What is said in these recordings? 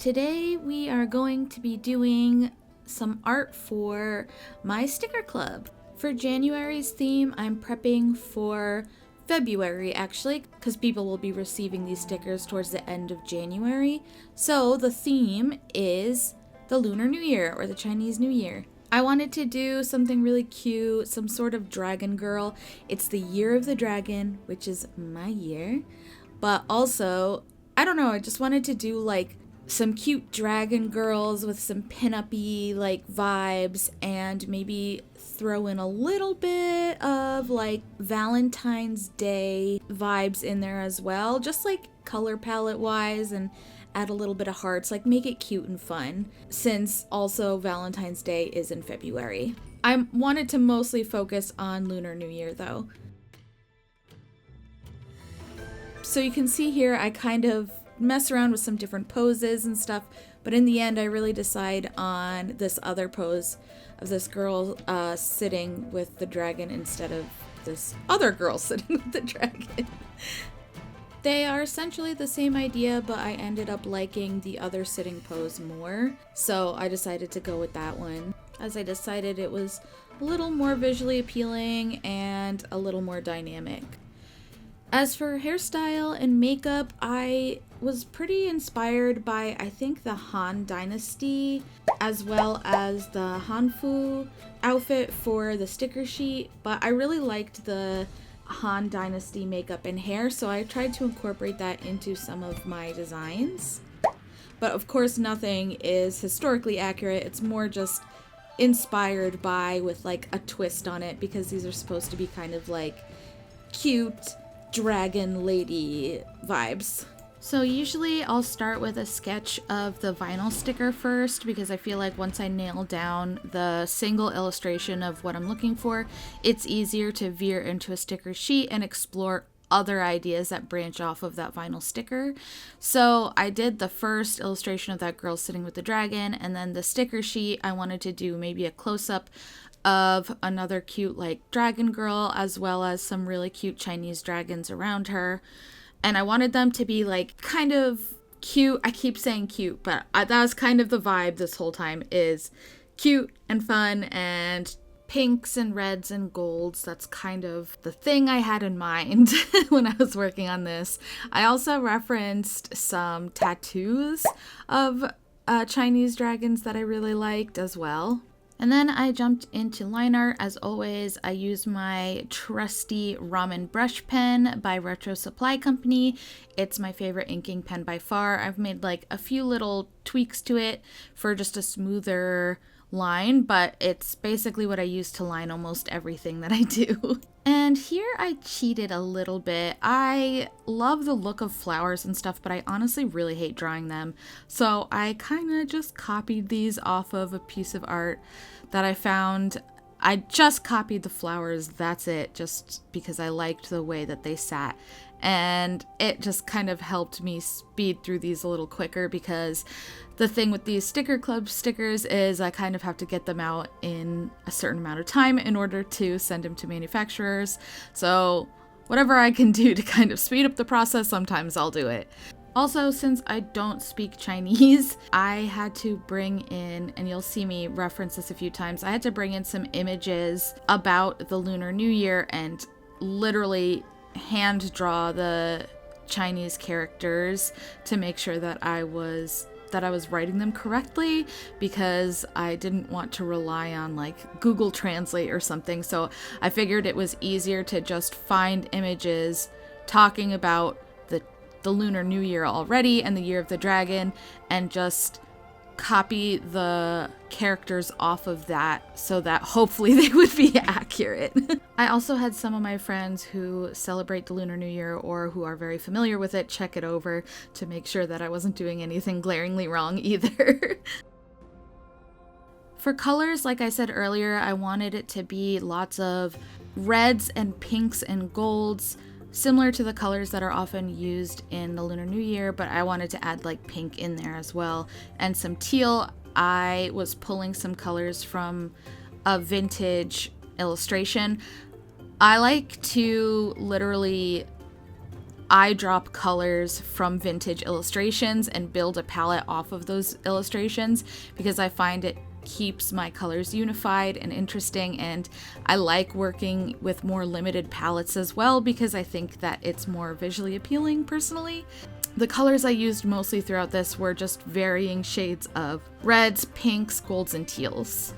Today we are going to be doing some art for my sticker club. For January's theme, I'm prepping for February actually, because people will be receiving these stickers towards the end of January. So the theme is the Lunar New Year, or the Chinese New Year. I wanted to do something really cute, some sort of dragon girl. It's the year of the dragon, which is my year. But also, I don't know, I just wanted to do like some cute dragon girls with some pin-up-y like vibes, and maybe throw in a little bit of like Valentine's Day vibes in there as well, just like color palette wise, and add a little bit of hearts, like make it cute and fun, since also Valentine's Day is in February. I wanted to mostly focus on Lunar New Year though. So you can see here I kind of mess around with some different poses and stuff, but in the end I really decide on this other pose of this girl sitting with the dragon instead of this other girl sitting with the dragon. They are essentially the same idea, but I ended up liking the other sitting pose more, so I decided to go with that one, as I decided it was a little more visually appealing and a little more dynamic. As for hairstyle and makeup, I was pretty inspired by, I think, the Han Dynasty, as well as the Hanfu outfit for the sticker sheet, but I really liked the Han Dynasty makeup and hair, so I tried to incorporate that into some of my designs. But of course nothing is historically accurate, it's more just inspired by, with like a twist on it, because these are supposed to be kind of like cute dragon lady vibes. So usually I'll start with a sketch of the vinyl sticker first, because I feel like once I nail down the single illustration of what I'm looking for, it's easier to veer into a sticker sheet and explore other ideas that branch off of that vinyl sticker. So I did the first illustration of that girl sitting with the dragon, and then the sticker sheet I wanted to do maybe a close-up of another cute like dragon girl, as well as some really cute Chinese dragons around her. And I wanted them to be like kind of cute. I keep saying cute, but that was kind of the vibe this whole time, is cute and fun and pinks and reds and golds. That's kind of the thing I had in mind when I was working on this. I also referenced some tattoos of Chinese dragons that I really liked as well. And then I jumped into line art. As always, I use my trusty Ramen brush pen by Retro Supply Company. It's my favorite inking pen by far. I've made like a few little tweaks to it for just a smoother line, but it's basically what I use to line almost everything that I do. And here I cheated a little bit. I love the look of flowers and stuff, but I honestly really hate drawing them. So I kind of just copied these off of a piece of art that I found. I just copied the flowers, that's it, just because I liked the way that they sat. And it just kind of helped me speed through these a little quicker, because the thing with these sticker club stickers is I kind of have to get them out in a certain amount of time in order to send them to manufacturers. So whatever I can do to kind of speed up the process, sometimes I'll do it. Also, since I don't speak Chinese, I had to bring in, and you'll see me reference this a few times, I had to bring in some images about the Lunar New Year and literally hand draw the Chinese characters to make sure that I was writing them correctly, because I didn't want to rely on like Google Translate or something. So I figured it was easier to just find images talking about the Lunar New Year already and the Year of the Dragon, and just copy the characters off of that so that hopefully they would be accurate. I also had some of my friends who celebrate the Lunar New Year or who are very familiar with it check it over to make sure that I wasn't doing anything glaringly wrong either. For colors, like I said earlier, I wanted it to be lots of reds and pinks and golds, similar to the colors that are often used in the Lunar New Year, but I wanted to add like pink in there as well, and some teal. I was pulling some colors from a vintage illustration. I like to literally I drop colors from vintage illustrations and build a palette off of those illustrations because I find it keeps my colors unified and interesting, and I like working with more limited palettes as well because I think that it's more visually appealing personally. The colors I used mostly throughout this were just varying shades of reds, pinks, golds, and teals.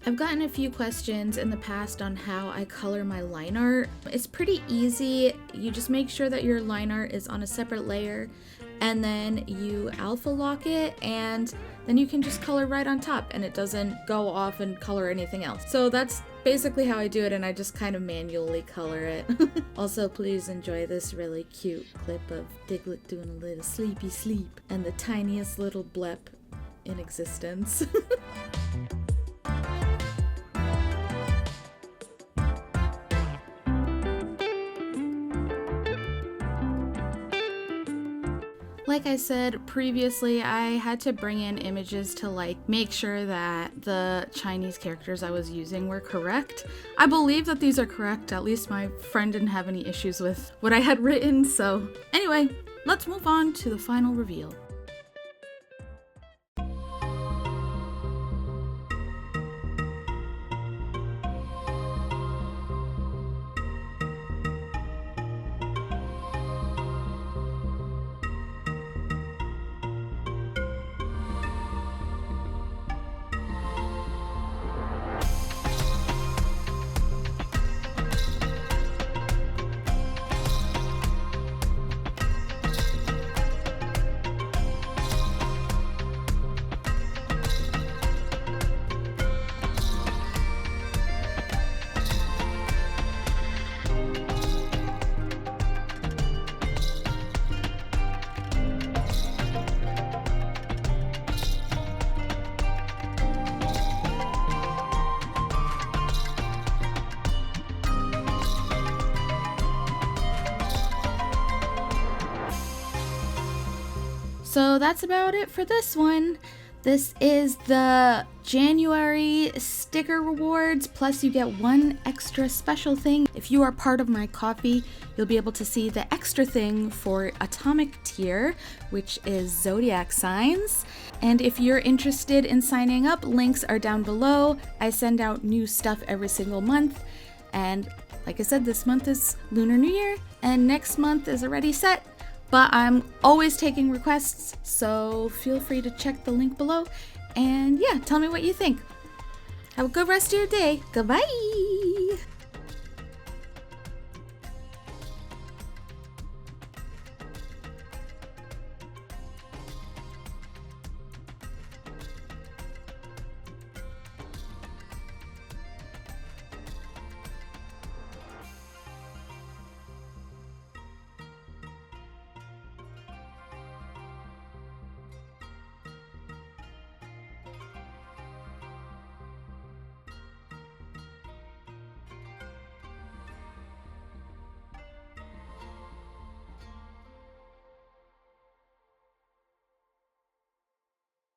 I've gotten a few questions in the past on how I color my line art. It's pretty easy. You just make sure that your line art is on a separate layer, and then you alpha lock it, and then you can just color right on top and it doesn't go off and color anything else. So that's basically how I do it, and I just kind of manually color it. Also, please enjoy this really cute clip of Diglett doing a little sleepy sleep and the tiniest little blep in existence. Like I said previously, I had to bring in images to make sure that the Chinese characters I was using were correct. I believe that these are correct. At least my friend didn't have any issues with what I had written. So anyway, let's move on to the final reveal. So that's about it for this one. This is the January sticker rewards, plus you get one extra special thing. If you are part of my coffee, you'll be able to see the extra thing for Atomic tier, which is zodiac signs. And if you're interested in signing up, links are down below. I send out new stuff every single month. And like I said, this month is Lunar New Year, and next month is already set. But I'm always taking requests, so feel free to check the link below. And yeah, tell me what you think. Have a good rest of your day. Goodbye!